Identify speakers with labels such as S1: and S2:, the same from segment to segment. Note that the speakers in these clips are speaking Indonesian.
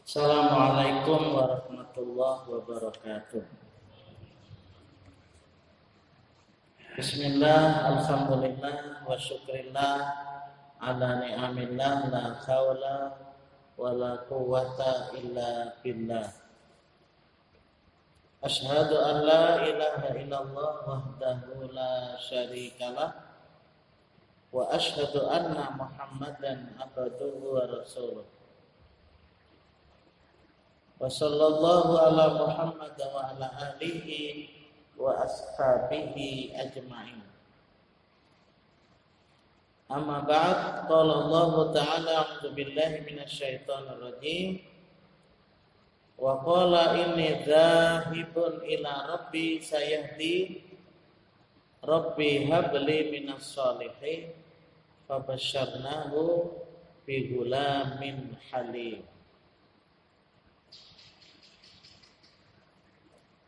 S1: Assalamualaikum warahmatullahi wabarakatuh. Bismillah, alhamdulillah, wa syukrillah ala ni'amillah, la khawla wa la quwwata illa billah. Ashhadu an la ilaha illallah wahdahu la syarikalah wa ashhadu anna Muhammadan abduhu wa rasuluh. Wa sallallahu ala Muhammad wa ala alihi wa ashabihi ajma'in. Amma ba'd, qala Allah ta'ala a'udzu billahi minasy syaithanir rajim. Wa qala inni dzahibun ila rabbi sayahdi rabbi habli minas shalihin fabasyarnahu bi ghulamin halim.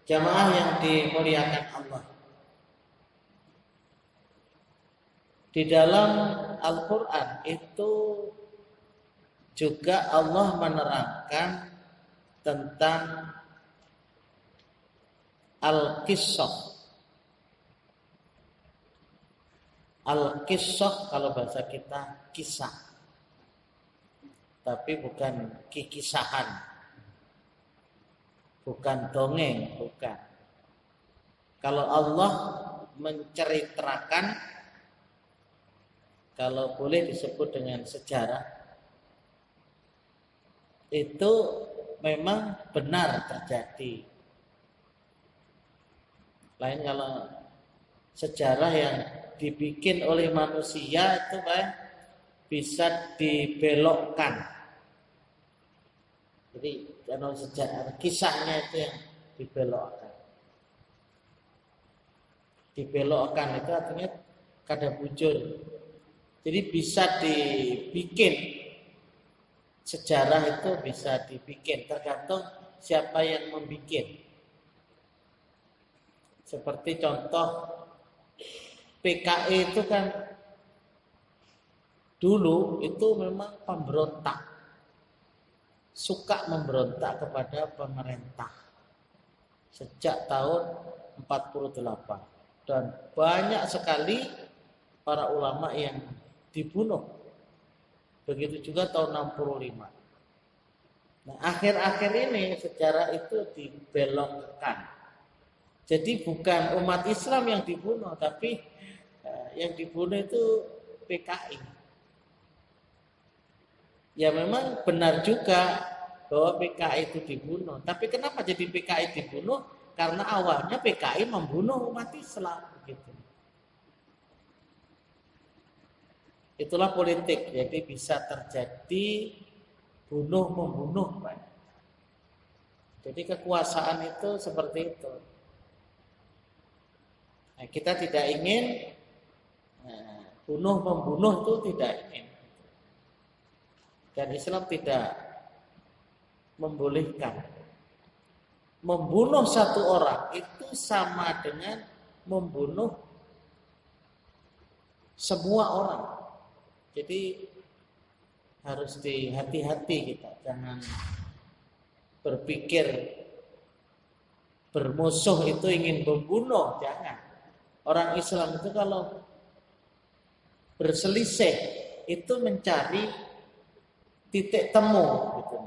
S1: Jamaah yang dimuliakan Allah, di dalam Al-Quran itu juga Allah menerangkan tentang Al-Qissah. Al-Qissah kalau bahasa kita kisah, tapi bukan kikisahan, bukan dongeng, bukan. Kalau Allah menceritakan, kalau boleh disebut dengan sejarah, itu memang benar terjadi. Lain kalau sejarah yang dibikin oleh manusia itu bisa dibelokkan. Jadi kalau sejarah kisahnya itu yang dibelokkan. Dibelokkan itu artinya kada bujur. Jadi bisa dibikin, sejarah itu bisa dibikin, tergantung siapa yang membikin. Seperti contoh PKI itu kan dulu itu memang pemberontak, suka memberontak kepada pemerintah sejak tahun 48, dan banyak sekali para ulama yang dibunuh. Begitu juga tahun 65. Nah, akhir-akhir ini sejarah itu dibelokkan. Jadi bukan umat Islam yang dibunuh, tapi yang dibunuh itu PKI. Ya memang benar juga bahwa PKI itu dibunuh. Tapi kenapa jadi PKI dibunuh? Karena awalnya PKI membunuh umat Islam. Gitu. Itulah politik. Jadi bisa terjadi bunuh-membunuh. Jadi kekuasaan itu seperti itu. Nah, kita tidak ingin bunuh-membunuh itu tidak ingin. Dan Islam tidak membolehkan. Membunuh satu orang itu sama dengan membunuh semua orang. Jadi harus hati-hati kita. Jangan berpikir bermusuh itu ingin membunuh. Jangan. Orang Islam itu kalau berselisih itu mencari titik temu, gitu.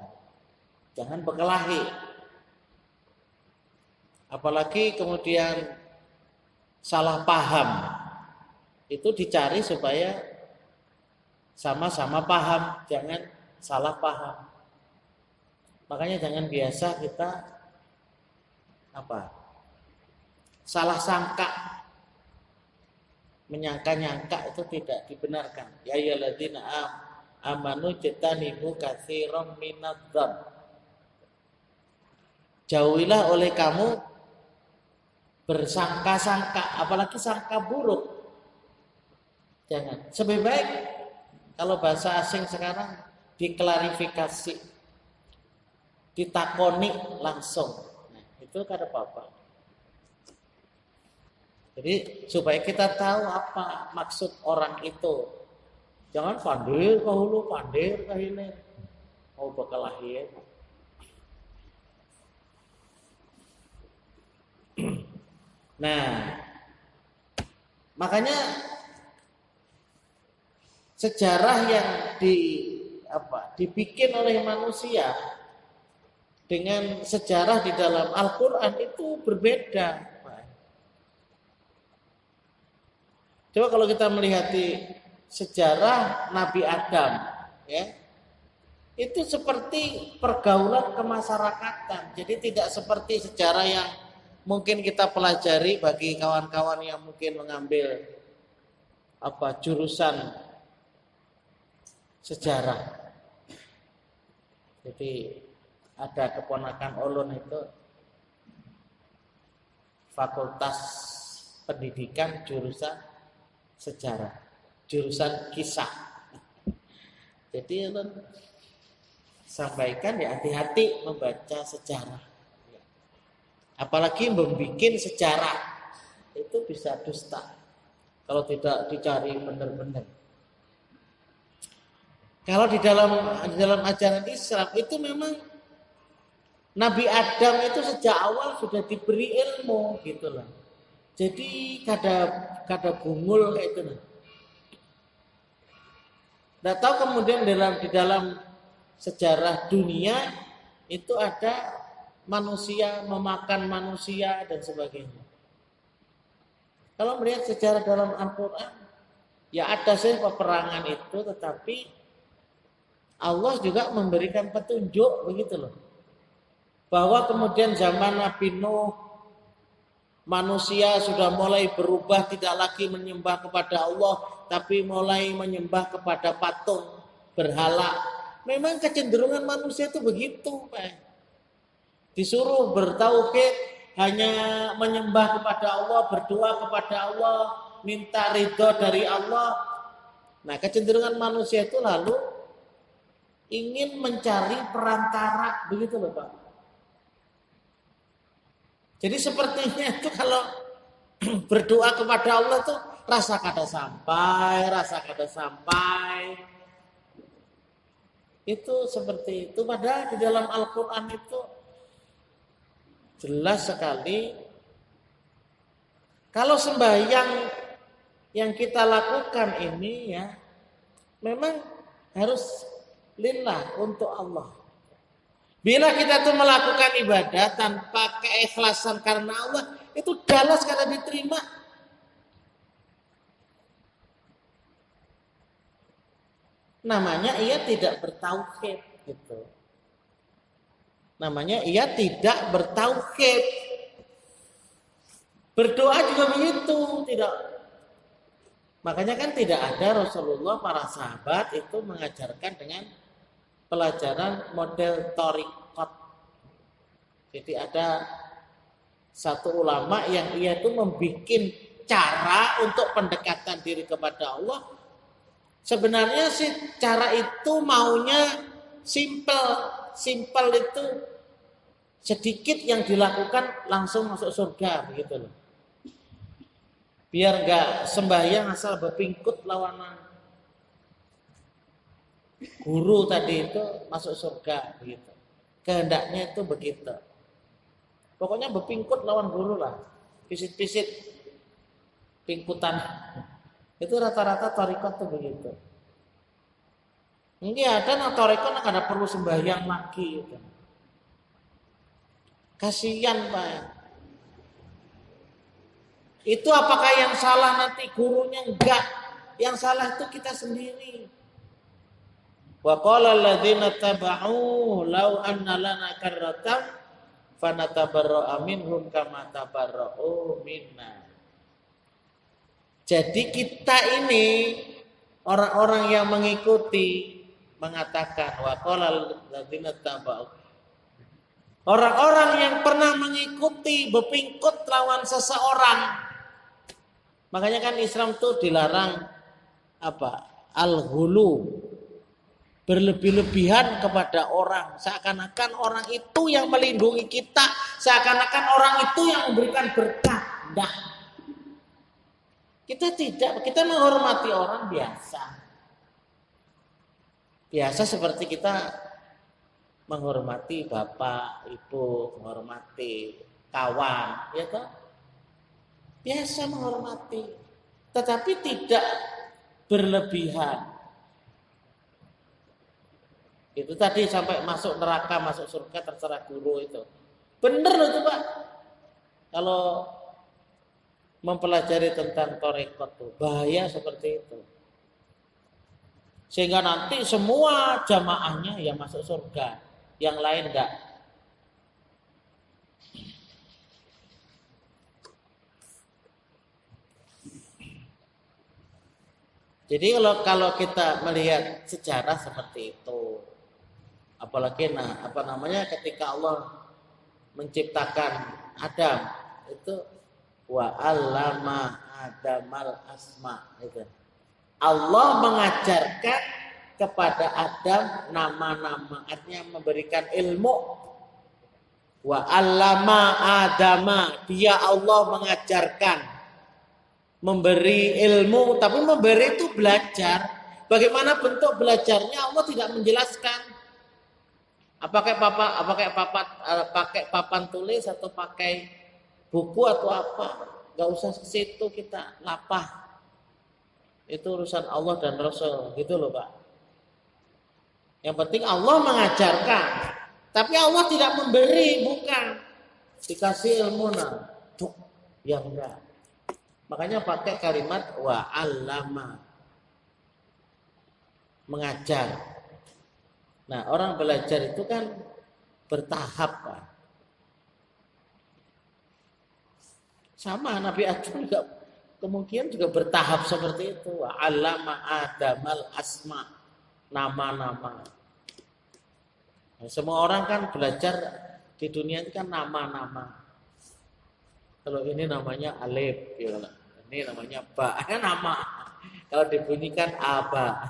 S1: Jangan berkelahi. Apalagi kemudian salah paham, itu dicari supaya sama-sama paham, jangan salah paham. Makanya jangan biasa kita salah sangka, menyangka-nyangka itu tidak dibenarkan. Ya ayyuhalladzina amanu jtanibu katsiran minadh-dhann. Jauhilah oleh kamu bersangka-sangka, apalagi sangka buruk. Jangan. Lebih baik kalau bahasa asing sekarang diklarifikasi, ditakoni langsung. Nah, itu kada apa-apa. Jadi supaya kita tahu apa maksud orang itu. Jangan pandir kau lu pandir kah ini mau bakal lahir. Nah, makanya sejarah yang dibikin oleh manusia dengan sejarah di dalam Al-Quran itu berbeda. Coba kalau kita melihat sejarah Nabi Adam, ya, itu seperti pergaulan kemasyarakatan. Jadi tidak seperti sejarah yang mungkin kita pelajari bagi kawan-kawan yang mungkin mengambil jurusan sejarah. Jadi ada keponakan ulun itu fakultas pendidikan jurusan sejarah, jurusan kisah. Jadi ulun sampaikan ya hati-hati membaca sejarah. Apalagi membuat sejarah itu bisa dusta kalau tidak dicari benar-benar. Kalau di dalam ajaran Islam itu memang Nabi Adam itu sejak awal sudah diberi ilmu gitu loh. Jadi kada bungul kayak itu. Nggak tahu kemudian di dalam sejarah dunia itu ada manusia memakan manusia dan sebagainya. Kalau melihat sejarah dalam Al-Quran, ya ada sih peperangan itu, tetapi Allah juga memberikan petunjuk begitu loh. Bahwa kemudian zaman Nabi Nuh, manusia sudah mulai berubah, tidak lagi menyembah kepada Allah, tapi mulai menyembah kepada patung, berhala. Memang kecenderungan manusia itu begitu, Pak. Disuruh bertauhid, hanya menyembah kepada Allah, berdoa kepada Allah, minta ridho dari Allah. Nah, kecenderungan manusia itu lalu ingin mencari perantara, begitu loh Pak. Jadi sepertinya itu kalau berdoa kepada Allah tuh rasa kada sampai. Itu seperti itu. Padahal di dalam Al-Quran itu jelas sekali kalau sembahyang yang kita lakukan ini ya memang harus lillah, untuk Allah. Bila kita tuh melakukan ibadah tanpa keikhlasan karena Allah, itu dalas kada diterima. Namanya ia tidak bertauhid gitu. Namanya ia tidak bertauhid. Berdoa juga begitu, tidak. Makanya kan tidak ada Rasulullah, para sahabat itu mengajarkan dengan pelajaran model thariqat. Jadi ada satu ulama yang ia itu membuat cara untuk pendekatan diri kepada Allah. Sebenarnya sih cara itu maunya simple itu sedikit yang dilakukan langsung masuk surga begitu loh. Biar enggak sembahyang asal berpingkut lawanan guru tadi itu masuk surga begitu. Kehendaknya itu begitu. Pokoknya berpingkut lawan guru lah. Pisit-pisit pingkutan. Itu rata-rata thariqat tuh begitu. Ini ada thariqat yang ada perlu sembahyang lagi gitu. Kasihan Pak. Itu apakah yang salah nanti gurunya? Enggak. Yang salah itu kita sendiri. Wa qala alladziina taba'u law anna lana karratan fanatabarra'a minhum kama tabarra'u minna. Jadi kita ini orang-orang yang mengikuti mengatakan wa qala alladziina taba'u. Orang-orang yang pernah mengikuti berpingkut lawan seseorang. Makanya kan Islam tuh dilarang al-ghulu, berlebih-lebihan kepada orang, seakan-akan orang itu yang melindungi kita, seakan-akan orang itu yang memberikan berkah. Nah, kita tidak, kita menghormati orang biasa seperti kita menghormati bapak, ibu, menghormati kawan, ya kan? biasa menghormati, tetapi tidak berlebihan. Itu tadi sampai masuk neraka, masuk surga terserah guru itu. Bener loh itu Pak. Kalau mempelajari tentang tarekat tuh bahaya seperti itu. Sehingga nanti semua jamaahnya yang masuk surga, yang lain enggak. Jadi kalau kita melihat sejarah seperti itu, apalagi ketika Allah menciptakan Adam itu wa 'allama Adamal asma itu. Allah mengajarkan kepada Adam nama-nama, artinya memberikan ilmu. Wa 'allama Adama, dia Allah mengajarkan, memberi ilmu, tapi memberi itu belajar. Bagaimana bentuk belajarnya Allah tidak menjelaskan. Pakai papan tulis atau pakai buku atau apa? Gak usah ke situ kita lapah. Itu urusan Allah dan Rasul, gitu loh Pak. Yang penting Allah mengajarkan, tapi Allah tidak memberi, bukan dikasih ilmu yang enggak. Makanya pakai kalimat wa 'allama, mengajar. Nah, orang belajar itu kan bertahap, Pak. Sama Nabi Adam juga kemungkinan juga bertahap seperti itu. Wa 'allama Adamal asma, nama-nama. Nah, semua orang kan belajar di dunia ini kan nama-nama. Kalau ini namanya alif, ya, ini namanya ba, nama. Kalau dibunyikan aba.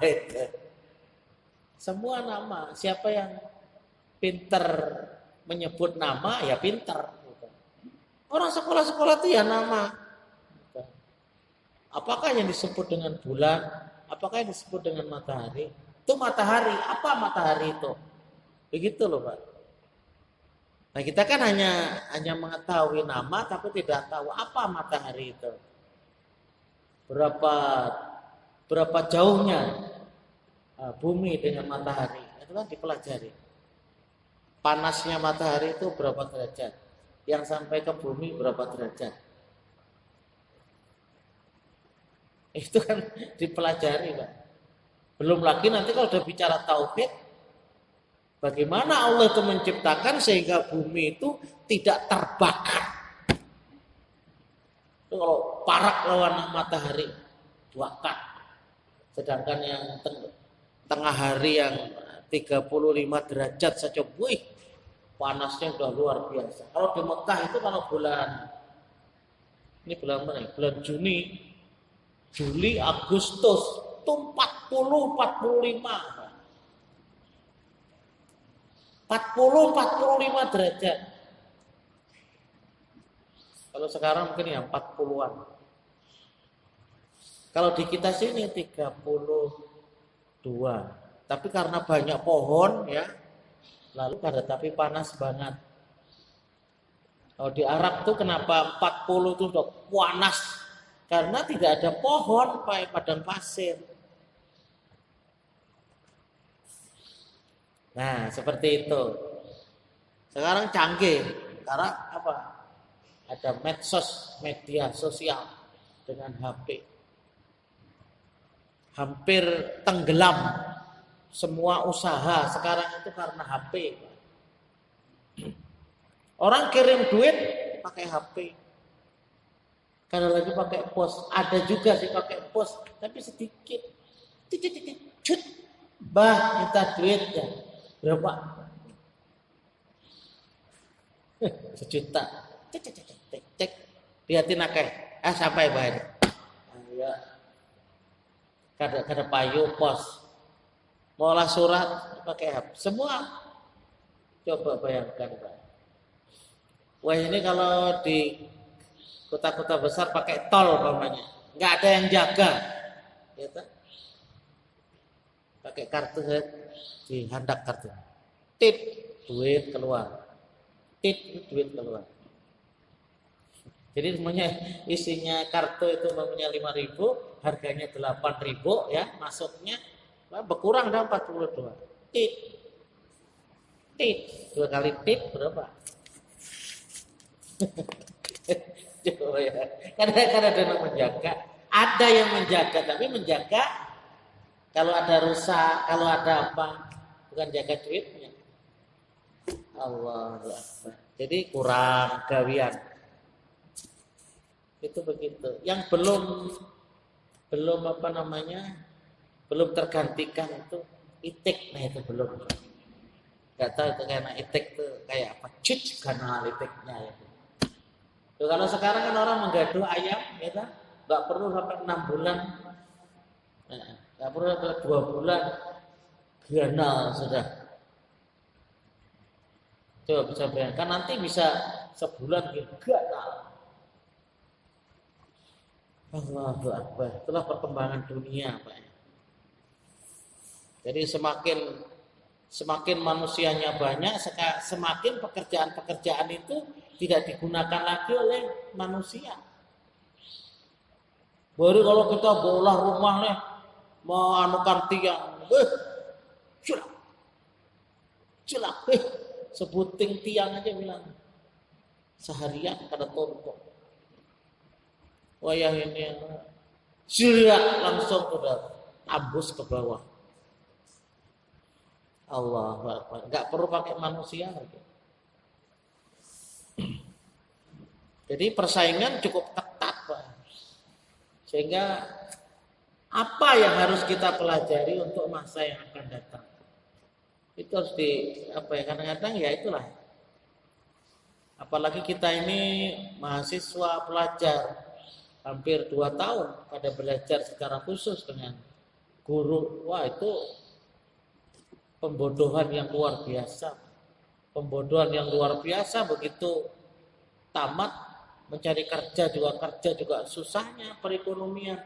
S1: Semua nama. Siapa yang pinter menyebut nama ya pinter. Orang sekolah-sekolah itu ya nama. Apakah yang disebut dengan bulan? Apakah yang disebut dengan matahari? Itu matahari. Apa matahari itu? Begitu loh Pak. Nah kita kan hanya mengetahui nama tapi tidak tahu apa matahari itu. Berapa jauhnya bumi dengan matahari. Itu kan dipelajari. Panasnya matahari itu berapa derajat? Yang sampai ke bumi berapa derajat? Itu kan dipelajari Pak. Belum lagi nanti kalau udah bicara tauhid, bagaimana Allah itu menciptakan sehingga bumi itu tidak terbakar. Itu kalau parak lawan matahari bakar. Sedangkan yang tengah hari yang 35 derajat saja, wih, panasnya udah luar biasa. Kalau di Mekah itu kalau bulan mana? Bulan Juli, Agustus itu 40-45 derajat. Kalau sekarang mungkin ya 40-an. Kalau di kita sini 32. Tapi karena banyak pohon ya, lalu tapi panas banget. Kalau di Arab tuh kenapa 40 itu udah panas? Karena tidak ada pohon, padang pasir. Nah, seperti itu. Sekarang canggih. Karena apa? Ada media sosial dengan HP. Hampir tenggelam semua usaha sekarang itu karena HP. Orang kirim duit pakai HP. Kalau lagi pakai pos, ada juga sih pakai pos, tapi sedikit. Cut, bah minta duit ya. Berapa? 1 juta. Cek. Lihatin akeh. Sampai bayar. Ya. Kada payu pos. Maulah surat pakai HP. Semua. Coba bayangkan, Pak. Wah, ini kalau di kota-kota besar pakai tol umpamanya, nggak ada yang jaga, ya kan? Pakai kartu dihandak kartu, duit keluar. Jadi semuanya isinya kartu itu namanya 5.000, harganya 8.000 ya, masuknya berkurang dah 42. Tit. Tit. 2 kali tit berapa? Coba ya. Kadang-kadang ada yang menjaga, ada yang menjaga, tapi menjaga kalau ada rusak, kalau ada apa, bukan jaga duitnya. Allahu Akbar. Jadi kurang gawian. Itu begitu. Yang belum apa namanya, belum tergantikan itu itik. Nah itu belum. Gak tahu itu karena itik tuh kayak apa? Cuc karena itiknya ya. Tuh, kalau sekarang kan orang menggadu ayam, ya kan? Gak perlu sampai 6 bulan, gak perlu sampai 2 bulan, ganal sudah. Coba bisa bayangkan nanti bisa sebulan ganal. Allahu Akbar. Itulah perkembangan dunia, Pak. Jadi semakin manusianya banyak, semakin pekerjaan-pekerjaan itu tidak digunakan lagi oleh manusia. Baru kalau kita bolah rumah nih, mau anukan tiang, celak, sebuting tiang aja bilang seharian kada tumpuk. Wayah ini sirak langsung udah ambus ke bawah. Allahu Akbar. Enggak perlu pakai manusia lagi. Jadi persaingan cukup ketat, Pak. Sehingga apa yang harus kita pelajari untuk masa yang akan datang? Itu harus kadang-kadang ya itulah. Apalagi kita ini mahasiswa pelajar hampir 2 tahun pada belajar secara khusus dengan guru. Wah, itu pembodohan yang luar biasa. Pembodohan yang luar biasa, begitu tamat mencari kerja juga susahnya perekonomian.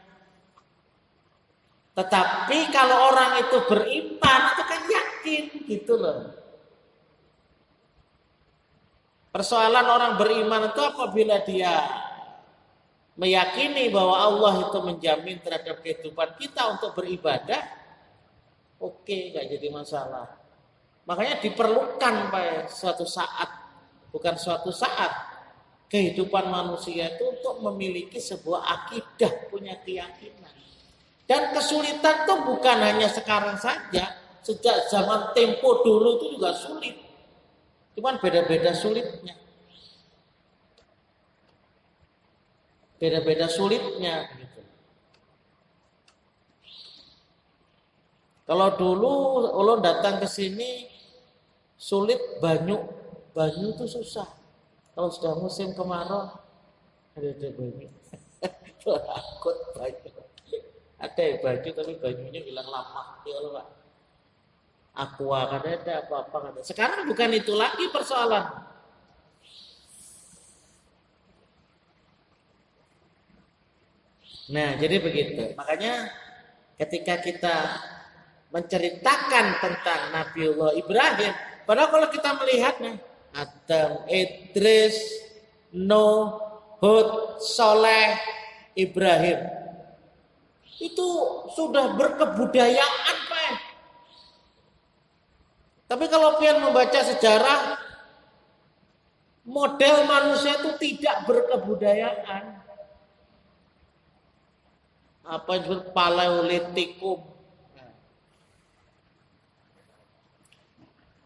S1: Tetapi kalau orang itu beriman itu kan yakin gitu loh. Persoalan orang beriman itu apabila dia meyakini bahwa Allah itu menjamin terhadap kehidupan kita untuk beribadah, oke, nggak jadi masalah. Makanya diperlukan Pak, suatu saat, bukan suatu saat, kehidupan manusia itu untuk memiliki sebuah akidah, punya keyakinan. Dan kesulitan itu bukan hanya sekarang saja, sejak zaman tempo dulu itu juga sulit. Cuman beda-beda sulitnya. Beda-beda sulitnya gitu. Kalau dulu ulun datang ke sini sulit banyu itu susah. Kalau sudah musim kemarau ada banyu. Takut banyu. Ada banyu tapi banyunya hilang lama ya Pak. Aqua kan ada apa-apa kan. Sekarang bukan itu lagi persoalan. Nah, jadi begitu. Makanya ketika kita menceritakan tentang Nabiullah Ibrahim, padahal kalau kita melihatnya Adam, Idris, Nuh, Hud, Soleh, Ibrahim itu sudah berkebudayaan, Pak. Tapi kalau pian membaca sejarah, model manusia itu tidak berkebudayaan. Apa yang disebut paleolitikum.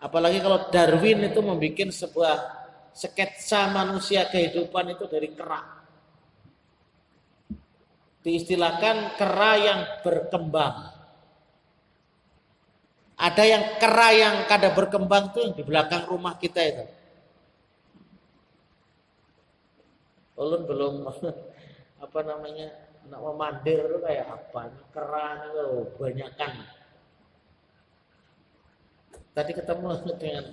S1: Apalagi kalau Darwin itu membuat sebuah sketsa manusia kehidupan itu dari kera. Diistilahkan kera yang berkembang. Ada yang kera yang kada berkembang tuh yang di belakang rumah kita itu. Ulun belum apa namanya nak memandir itu kayak apa? Kera itu banyakan. Tadi ketemu dengan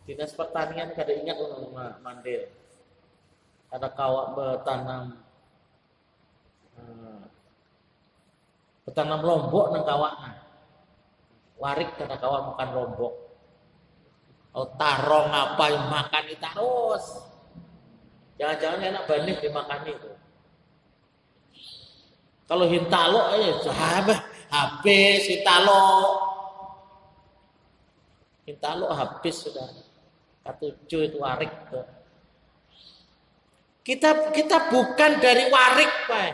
S1: dinas pertanian kada ingat ulun mandir. Ada kawak betanam lombok nang kawakna. Warik kada kawan makan lombok. Oh tarong apa yang makan terus. Jangan-jangan enak banih dimakani itu. Kalau hintalo aja sahabat habis hintalo. Hintalo habis sudah. Katuju itu warik. Kita bukan dari warik, Pak.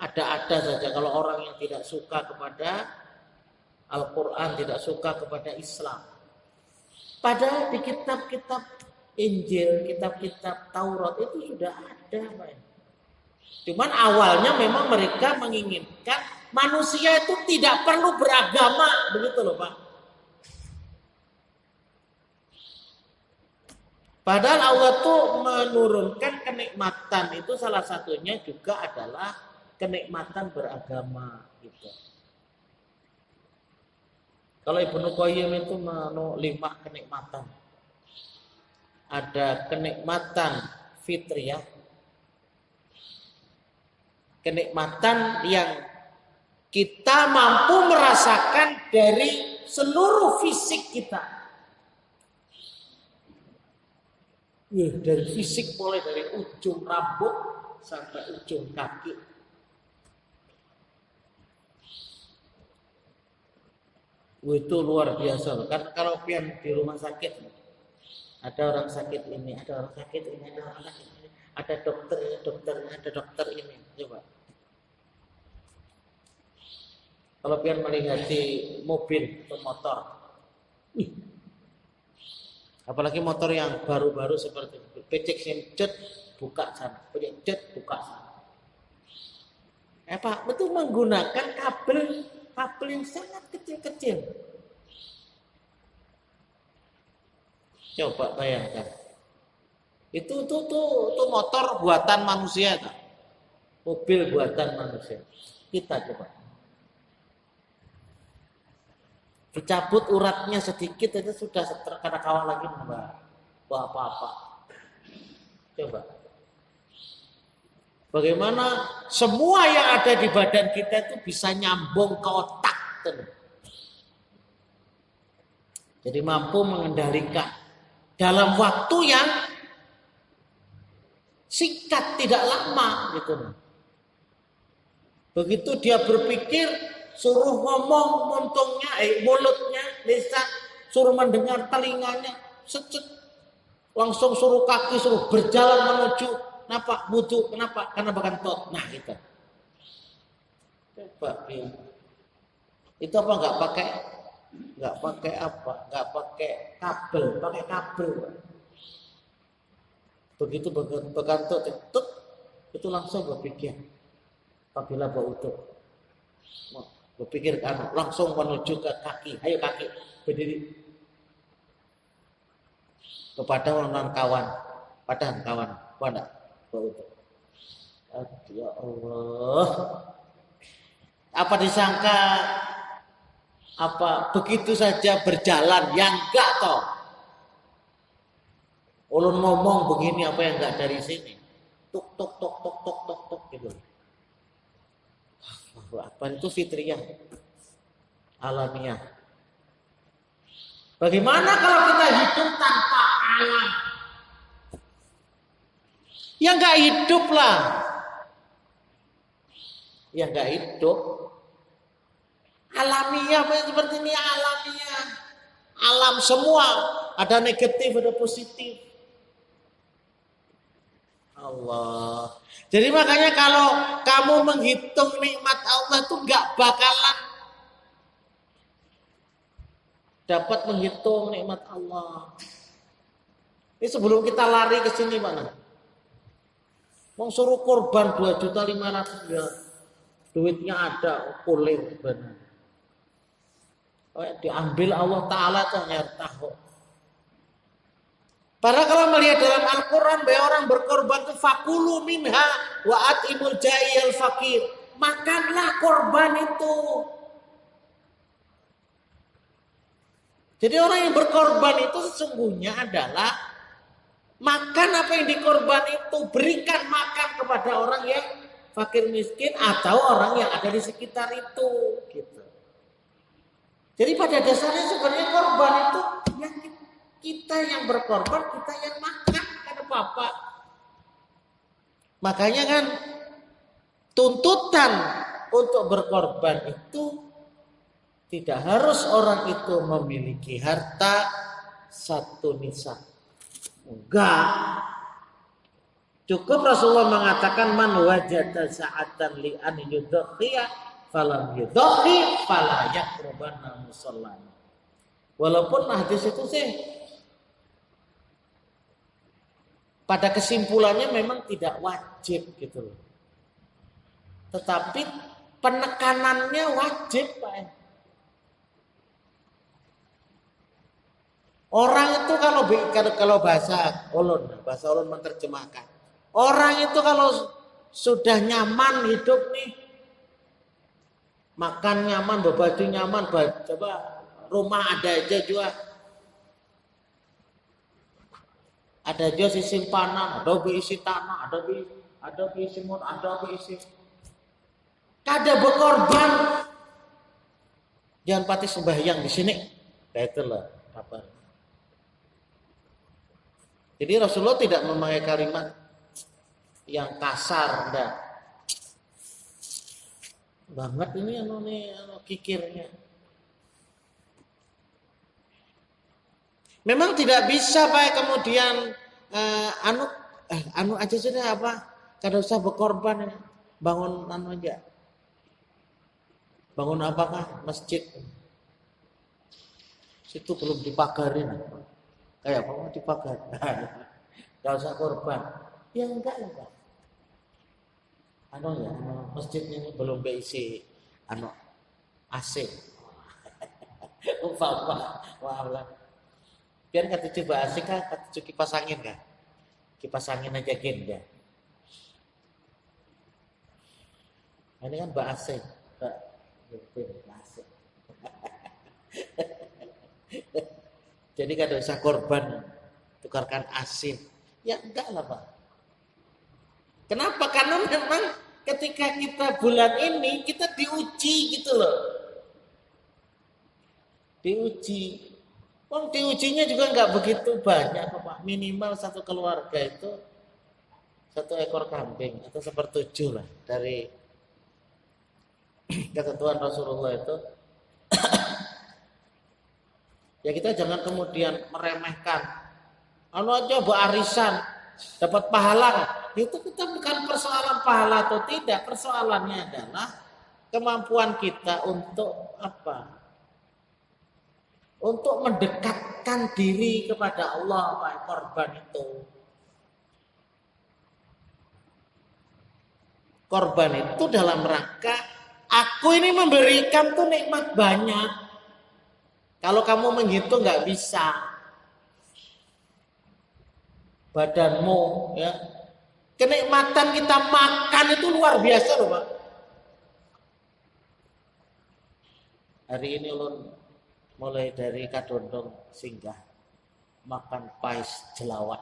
S1: Ada-ada saja kalau orang yang tidak suka kepada Al-Quran, tidak suka kepada Islam. Padahal di kitab-kitab Injil, kitab-kitab Taurat itu sudah ada, Pak. Cuman awalnya memang mereka menginginkan manusia itu tidak perlu beragama, begitu loh, Pak. Padahal Allah tuh menurunkan kenikmatan itu salah satunya juga adalah kenikmatan beragama gitu. Kalau Ibnu Qayyim itu 5 kenikmatan. Ada kenikmatan fitriyah, kenikmatan yang kita mampu merasakan dari seluruh fisik kita. Dari fisik mulai dari ujung rambut sampai ujung kaki. Itu luar biasa loh. Kan kalau pian di rumah sakit ada orang sakit ini, ada orang sakit ini, ada orang sakit ini, ada dokter ini. Coba. Kalau pian melihat di mobil atau motor, apalagi motor yang baru-baru seperti itu, pecek sencut buka sana, pecek cet buka sana. Pak, betul menggunakan kabel yang sangat kecil-kecil. Coba bayangkan. Itu motor buatan manusia, tak? Mobil buatan manusia. Kita coba. Dicabut uratnya sedikit aja sudah terkena kawan lagi Mbak. Apa-apa. Coba. Bagaimana semua yang ada di badan kita itu bisa nyambung ke otak. Jadi mampu mengendalikan dalam waktu yang singkat, tidak lama gitu. Begitu dia berpikir, suruh ngomong mulutnya, lisan, suruh mendengar telinganya, langsung suruh kaki, suruh berjalan menuju. Kenapa? Butuh. Kenapa? Karena bekantot. Nah, gitu. Coba itu apa nggak pakai apa? Nggak pakai kabel, pakai kabel. Begitu bekantot itu langsung berpikir. Apabila berutuh, berpikir langsung menuju ke kaki. Ayo kaki, berdiri. Kepada orang kawan, pada. Ya Allah, apa disangka begitu saja berjalan? Yang enggak toh. Ulun ngomong begini apa yang enggak dari sini? Tuk gitu. Apa itu fitriyah, alamiah. Bagaimana kalau kita hidup tanpa alam? Ya nggak hidup lah. Ya nggak hidup. Alamiah seperti ini alamiah. Alam semua ada negatif, ada positif. Allah. Jadi makanya kalau kamu menghitung nikmat Allah itu nggak bakalan dapat menghitung nikmat Allah. Ini sebelum kita lari ke sini mana? Mau suruh korban 2.500.000 ya. Duitnya ada, kulir benar. Diambil Allah Ta'ala tuh tahu. Padahal kalau melihat dalam Al-Quran bahwa orang berkorban itu fakulu minha wa atimul ja'iyal fakir. Makanlah korban itu. Jadi orang yang berkorban itu sesungguhnya adalah makan apa yang dikorban itu, berikan makan kepada orang yang fakir miskin atau orang yang ada di sekitar itu, gitu. Jadi pada dasarnya sebenarnya korban itu yang Kita yang berkorban, kita yang makan, kan apa-apa. Makanya kan tuntutan untuk berkorban itu tidak harus orang itu memiliki harta satu nisab. Enggak. Cukup Rasulullah mengatakan man wajada sa'atan li an yudhiya falam yudhi fala yaqrabanna musallana. Walaupun hadis itu sih pada kesimpulannya memang tidak wajib gitu loh. Tetapi penekanannya wajib, Pak. Orang itu kalau bahasa ulun menerjemahkan. Orang itu kalau sudah nyaman hidup nih, makan nyaman, berbaju nyaman, coba rumah ada aja juga. Ada aja si simpanan, ada isi tanah, ada isi mur, ada isi. Kada berkorban. Jangan pati sembahyang di sini. Kayak itulah kabar. Jadi Rasulullah tidak memakai kalimat yang kasar, enggak. Banget ini kikirnya. Memang tidak bisa Pak kemudian anu aja sudah apa? Kada usah berkorban, bangun anu aja. Bangun apakah? Masjid. Situ belum dipagarin. Kayak apa dipagar? Gak usah korban. Ya enggak lah Pak. Masjid ini belum berisi AC. Umpama, wah. Biar kata coba AC kah, kata kipas angin kah? Kipas angin aja genda. Ini kan Mbak AC. Mbak AC. Jadi kada usah korban tukarkan AC. Ya enggak lah Pak. Kenapa? Karena memang ketika kita bulan ini kita diuji gitu loh. Diuji. Diujinya juga enggak begitu banyak Pak. Minimal satu keluarga itu 1 ekor kambing atau 1/7 lah dari ketentuan Rasulullah itu. Ya kita jangan kemudian meremehkan. Aja arisan dapat pahala. Itu kita bukan persoalan pahala atau tidak. Persoalannya adalah kemampuan kita untuk apa? Untuk mendekatkan diri kepada Allah, Pak, korban itu. Korban itu dalam rangka aku ini memberikan tuh nikmat banyak. Kalau kamu menghitung nggak bisa, badanmu, ya, kenikmatan kita makan itu luar biasa loh Pak. Hari ini ulun mulai dari Kadondong singgah makan pais jelawat,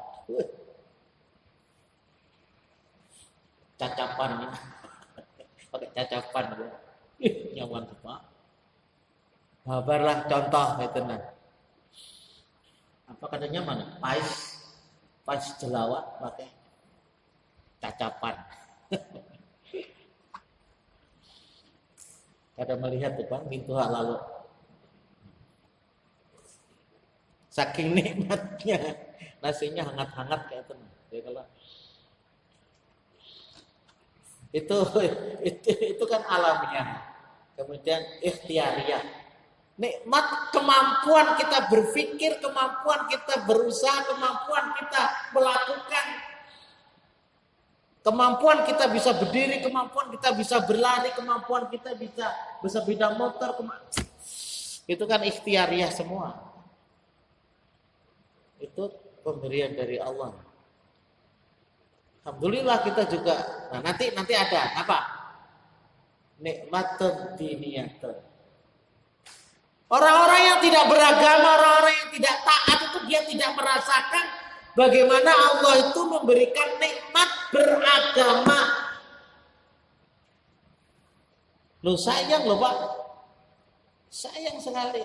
S1: cacapan, pakai cacapan, nyaman tuh Pak. Kabarlah contoh itu nah. Apa katanya mana? Pais jelawat pakai cacapan. Kada melihat tuh Bang pintu lalu. Saking nikmatnya nasinya hangat-hangat kayak itu. Ya kalau itu kan alamiah. Kemudian ikhtiariyah. Nikmat kemampuan kita berpikir, kemampuan kita berusaha, kemampuan kita melakukan, kemampuan kita bisa berdiri, kemampuan kita bisa berlari, kemampuan kita bisa sepeda motor, itu kan ikhtiariyah semua. Itu pemberian dari Allah. Alhamdulillah kita juga. Nah, nanti ada apa? Nikmatun diniyatun. Orang-orang yang tidak beragama, orang-orang yang tidak taat itu dia tidak merasakan bagaimana Allah itu memberikan nikmat beragama. Loh sayang loh Pak. Sayang sekali.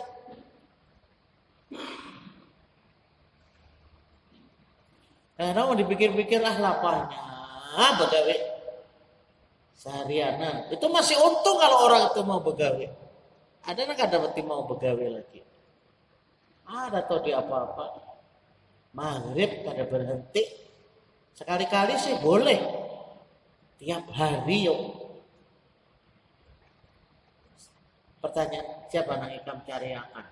S1: Karena mau dipikir-pikir laparnya begawe seharianan. Itu masih untung kalau orang itu mau begawe. Ada nggak dapat mau begawe lagi? Ada tau di apa-apa. Maghrib pada berhenti. Sekali-kali sih boleh. Tiap hari yuk. Pertanyaan, siapa nang ikam cari akan?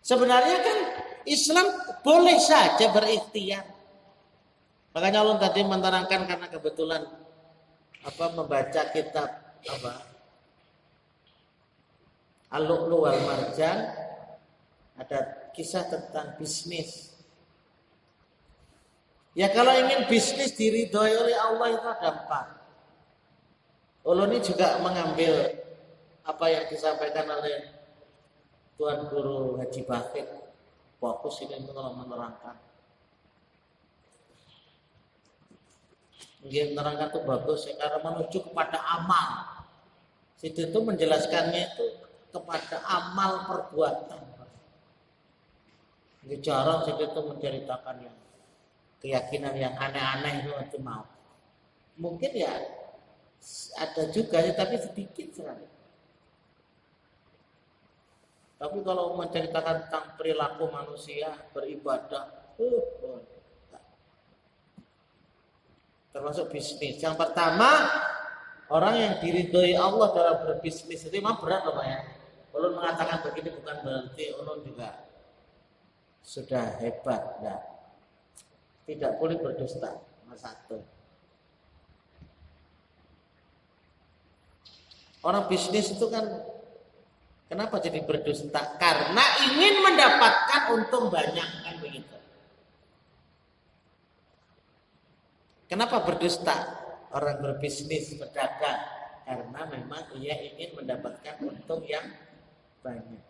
S1: Sebenarnya kan Islam boleh saja berikhtiar. Makanya Allah tadi menerangkan karena kebetulan membaca kitab Al-Lu'lu' wal Marjan, ada kisah tentang bisnis. Ya kalau ingin bisnis diridhoi oleh Allah itu ada 4. Allah ini juga mengambil apa yang disampaikan oleh Tuan Guru Haji Bakir. Fokus ini kalau menerangkan. Dia menerangkan itu bagus ya, karena menuju kepada amal. Situ itu menjelaskannya itu kepada amal perbuatan. Ini jarang situ itu menceritakan yang keyakinan yang aneh-aneh itu mau. Mungkin ya ada juga ya, tapi sedikit sekali. Tapi kalau menceritakan tentang perilaku manusia beribadah, termasuk bisnis. Yang pertama, orang yang diridhoi Allah dalam berbisnis itu memang berat loh Pak ya. Ulun mengatakan begini bukan berarti ulun juga sudah hebat, ya. Tidak boleh berdusta. Nomor 1. Orang bisnis itu kan kenapa jadi berdusta? Karena ingin mendapatkan untung banyak kan begitu. Kenapa berdusta? Orang berbisnis, berdagang, karena memang ia ingin mendapatkan untung yang banyak.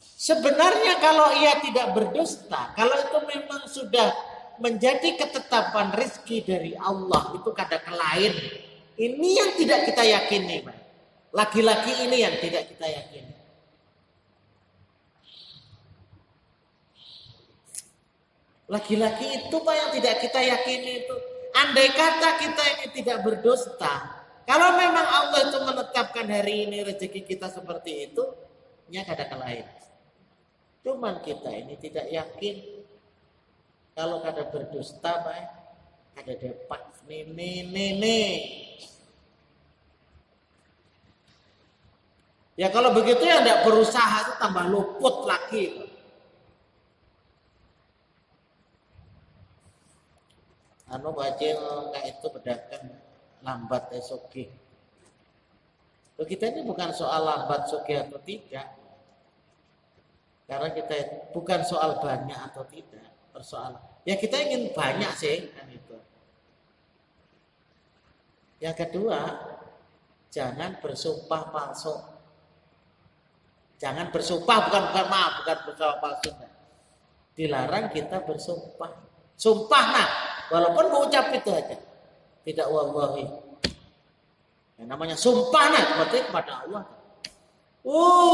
S1: Sebenarnya kalau ia tidak berdusta, kalau itu memang sudah menjadi ketetapan rezeki dari Allah, itu kadang lain. Ini yang tidak kita yakini, Pak. Laki-laki ini yang tidak kita yakini. Laki-laki itu Pak yang tidak kita yakini itu. Andai kata kita ini tidak berdusta, kalau memang Allah itu menetapkan hari ini rezeki kita seperti itu, nya kadang lain. Cuman kita ini tidak yakin. Kalau kada berdusta, Pak, kada dapat nih. Ya kalau begitu ya tidak berusaha itu tambah luput lagi. Baca kayak itu pedagang lambat esoki. Kita ini bukan soal lambat soki atau tidak. Karena kita bukan soal banyak atau tidak, persoalan. Ya kita ingin banyak sih kan itu. Yang kedua, jangan bersumpah palsu. Jangan bersumpah bukan bersumpah palsu. Dilarang kita bersumpah. Sumpah walaupun mengucap itu aja. Tidak wallahi. Yang namanya sumpah berarti kepada Allah.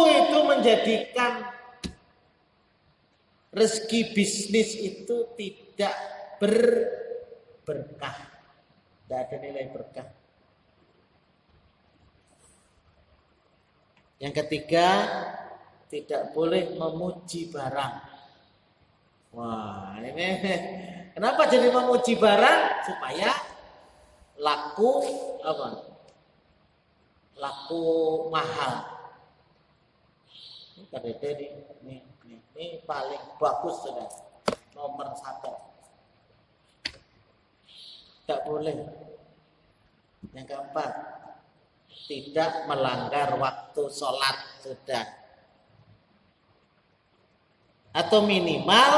S1: Itu menjadikan rezeki bisnis itu tidak berberkah. Tidak ada nilai berkah. Yang ketiga, tidak boleh memuji barang. Wah, ini kenapa jadi memuji barang? Supaya laku laku mahal. Ini paling bagus sudah, nomor 1. Tidak boleh. Yang keempat, tidak melanggar waktu sholat sudah. Atau minimal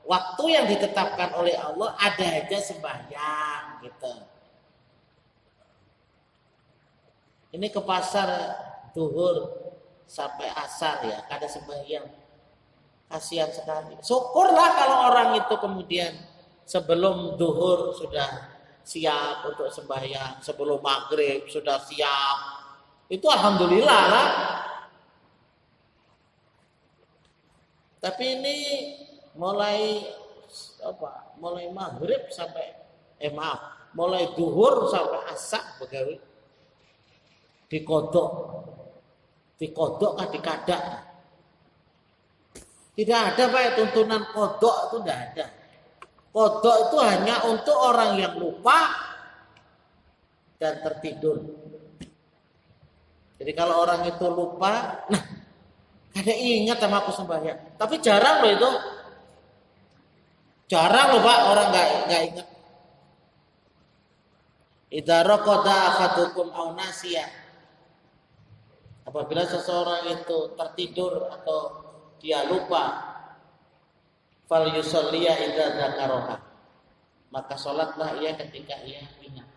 S1: waktu yang ditetapkan oleh Allah ada aja sembahyang gitu. Ini ke pasar duhur sampai asar ya, kada sembahyang. Kasihan sekali. Syukurlah kalau orang itu kemudian sebelum duhur sudah siap untuk sembahyang, sebelum maghrib sudah siap. Itu alhamdulillah lah. Tapi ini mulai mulai maghrib sampai mulai duhur sampai asak begawi dikodok kan dikadak. Tidak ada Pak tuntunan kodok, itu tidak ada. Kodok itu hanya untuk orang yang lupa dan tertidur. Jadi kalau orang itu lupa, nah ada ingat sama aku sembahyang. Tapi jarang loh itu. Jarang loh Pak orang nggak ingat. Idza raqada ahadukum aw nasiya. Apabila seseorang itu tertidur atau dia lupa, fal yusalliya idza dzakaraha. Maka salatlah ia ketika ia ingat.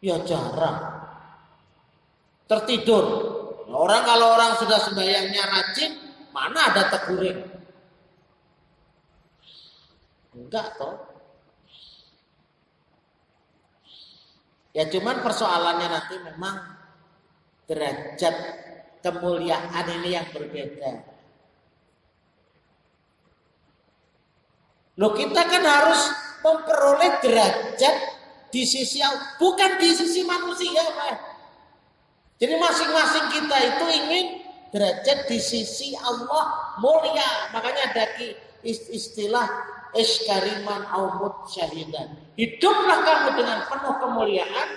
S1: Ya jarang. Tertidur. Kalau orang sudah sembahyangnya rajin, mana ada teguring? Enggak toh. Ya cuman persoalannya nanti memang derajat kemuliaan ini yang berbeda. Loh kita kan harus memperoleh derajat di sisi Allah, bukan di sisi manusia, Pak. Jadi masing-masing kita itu ingin derajat di sisi Allah mulia. Makanya ada istilah iskariman aumut syahidan. Hiduplah kamu dengan penuh kemuliaan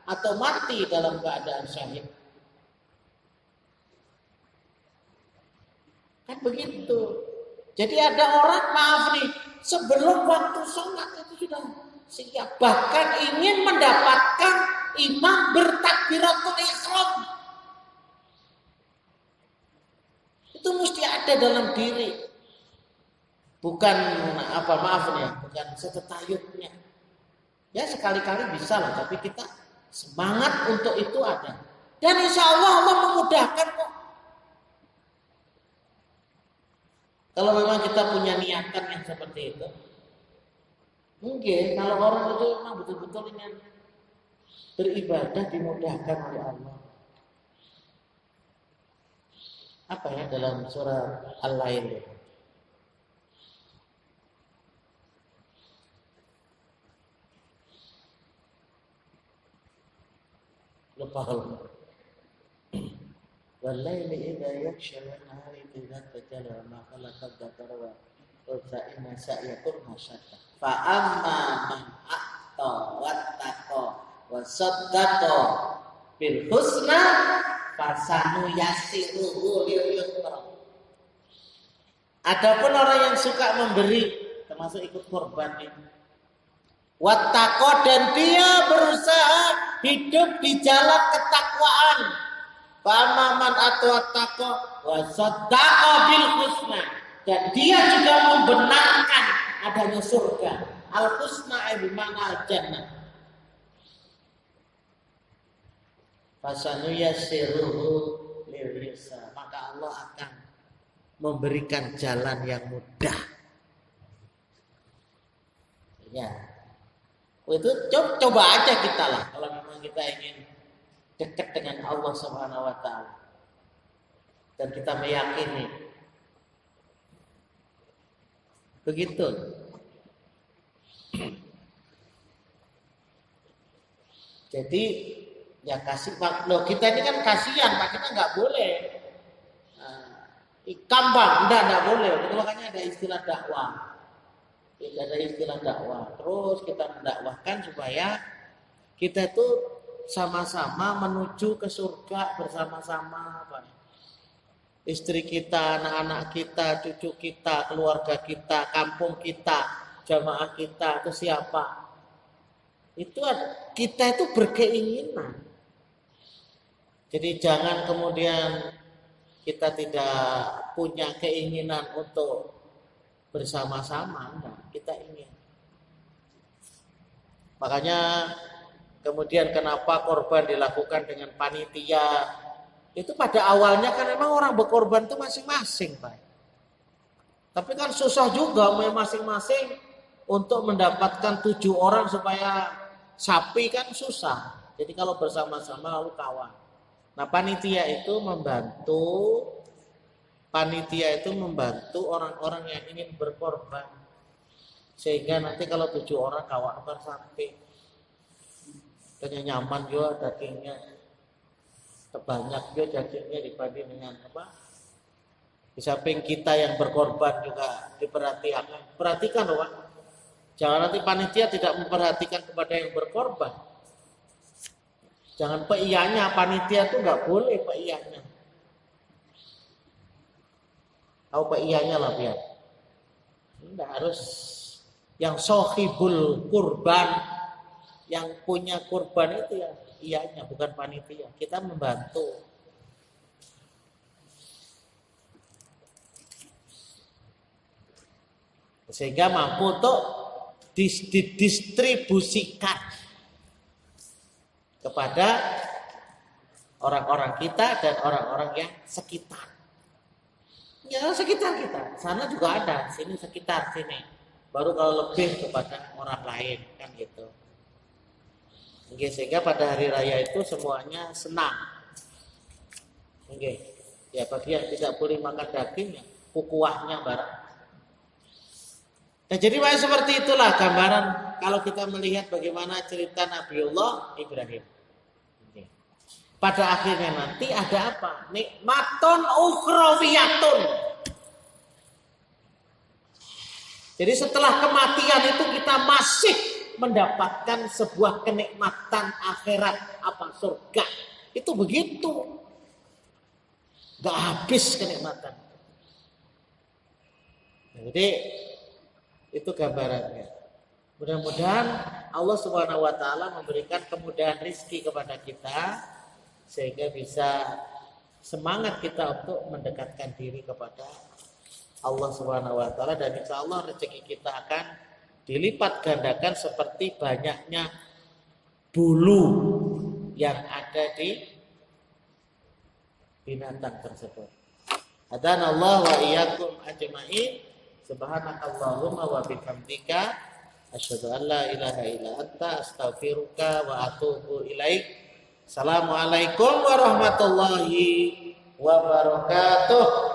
S1: atau mati dalam keadaan syahid. Kan begitu. Jadi ada orang, maaf nih, sebelum waktu sholat itu sudah siap. Bahkan ingin mendapatkan imam bertakbiratul ihram. Itu mesti ada dalam diri. Bukan bukan setetayutnya. Ya sekali-kali bisa lah, tapi kita semangat untuk itu ada. Dan insya Allah Allah memudahkan kok. Kalau memang kita punya niatan yang seperti itu, mungkin kalau orang itu memang betul-betul ingin beribadah dimudahkan oleh Allah. Apa ya dalam surah Al-Lail? Lupa. Wal-laili idza yaghsha wan-nahari idza tajalla ma khalaqa dzakara wa unsa inna sa'yakum masyatta. Fa amma man a'ta wattaqa wa saddaqa bil husna fasanu yassiruhu lil yusra. Adapun orang yang suka memberi, termasuk ikut korban ini, wattaqo, dan dia berusaha hidup di jalan ketakwaan. Fa'amaman atwattaqo wa saddaqa bil husna, dan dia juga membenarkan adanya surga. Al husna bi ma'na al jannah. Fasanu yassiruhu lil yusra, maka Allah akan memberikan jalan yang mudah. Ya. Itu coba aja kita lah kalau memang kita ingin dekat dengan Allah Subhanahu wa taala. Dan kita meyakini. Begitu. Jadi ya kasih Pak. Loh, kita ini kan kasihan Pak, kita nggak boleh ikambang, enggak boleh. Itu makanya ada istilah dakwah. Ada istilah dakwah. Terus kita mendakwahkan supaya kita itu sama-sama menuju ke surga bersama-sama, Pak. Istri kita, anak-anak kita, cucu kita, keluarga kita, kampung kita, jamaah kita, itu siapa? Itu kita itu berkeinginan. Jadi jangan kemudian kita tidak punya keinginan untuk bersama-sama, enggak, kita ingin. Makanya kemudian kenapa korban dilakukan dengan panitia? Itu pada awalnya kan memang orang berkorban itu masing-masing, Pak. Tapi kan susah juga masing-masing untuk mendapatkan 7 orang supaya sapi kan susah. Jadi kalau bersama-sama lalu kawan. Nah, panitia itu membantu panitia itu membantu orang-orang yang ingin berkorban. Sehingga nanti kalau 7 orang kawat sampai kayaknya nyaman juga dagingnya, terbanyak juga dagingnya dibanding dengan apa? Di samping kita yang berkorban juga diperhatikan. Perhatikan loh Pak. Jangan nanti panitia tidak memperhatikan kepada yang berkorban. Jangan peiyanya, panitia tuh nggak boleh peiyanya. Tahu peiyanya lah biar. Enggak harus yang sohibul kurban, yang punya kurban itu ya iyanya, bukan panitia. Kita membantu. Sehingga mampu untuk didistribusikan kepada orang-orang kita dan orang-orang yang sekitar. Ya sekitar kita, sana juga ada, sini sekitar sini. Baru kalau lebih kepada orang lain kan gitu. Oke, sehingga pada hari raya itu semuanya senang. Oke, ya bagi yang tidak boleh makan daging ya kukuahnya barang. Nah, jadi seperti itulah gambaran kalau kita melihat bagaimana cerita Nabiullah Ibrahim. Pada akhirnya nanti ada apa? Nikmatun ukhrawiyatun. Jadi setelah kematian itu kita masih mendapatkan sebuah kenikmatan akhirat, apa surga. Itu begitu. Gak habis kenikmatan. Nah, jadi itu gambarannya. Mudah-mudahan Allah Subhanahu wa taala memberikan kemudahan rizki kepada kita sehingga bisa semangat kita untuk mendekatkan diri kepada Allah Subhanahu wa taala, dan insyaallah rezeki kita akan dilipat gandakan seperti banyaknya bulu yang ada di binatang tersebut. Hadanallahu wa iyyakum ajma'in. Subhanakallahumma wa bihamdika asyhadu an la ilaha illa anta astaghfiruka wa atubu ilaik. Assalamualaikum warahmatullahi wabarakatuh.